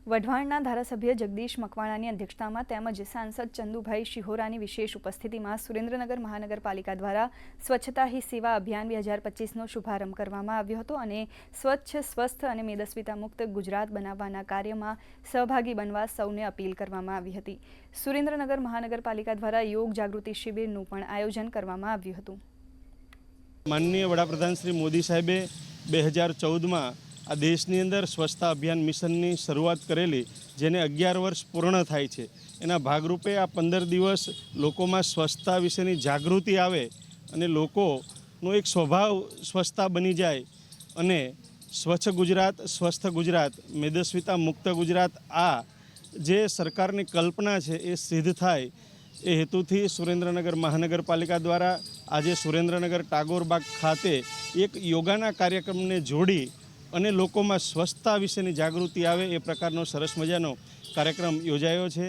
વઢવાણના ધારાસભ્ય જગદીશ મકવાણાની અધ્યક્ષતામાં તેમજ સાંસદ ચંદુભાઈ શિહોરાની વિશેષ ઉપસ્થિતિમાં સુરેન્દ્રનગર મહાનગરપાલિકા દ્વારા સ્વચ્છતા હી સેવા અભિયાન 2025નો શુભારંભ કરવામાં આવ્યો હતો અને સ્વચ્છ, સ્વસ્થ અને મેદસ્વીતા મુક્ત ગુજરાત બનાવવાના કાર્યમાં સહભાગી બનવા સૌને અપીલ કરવામાં આવી હતી। સુરેન્દ્રનગર મહાનગરપાલિકા દ્વારા યોગ જાગૃતિ શિબિરનું પણ આયોજન કરવામાં આવ્યું હતું। માનનીય વડાપ્રધાન શ્રી મોદી સાહેબે 2014માં આ દેશની અંદર સ્વચ્છતા અભિયાન મિશનની શરૂઆત કરેલી, જેને 11 વર્ષ પૂર્ણ થાય છે। એના ભાગરૂપે આ 15 દિવસ લોકોમાં સ્વચ્છતા વિશેની જાગૃતિ આવે અને લોકોનો એક સ્વભાવ સ્વચ્છતા બની જાય અને સ્વચ્છ ગુજરાત, સ્વસ્થ ગુજરાત, મેદસ્વીતા મુક્ત ગુજરાત આ જે સરકારની કલ્પના છે એ સિદ્ધ થાય એ હેતુથી સુરેન્દ્રનગર મહાનગરપાલિકા દ્વારા આજે સુરેન્દ્રનગર ટાગોર બાગ ખાતે એક યોગાના કાર્યક્રમને જોડી અને લોકોમાં સ્વચ્છતા વિશેની જાગૃતિ આવે એ પ્રકારનો સરસ મજાનો કાર્યક્રમ યોજાયો છે।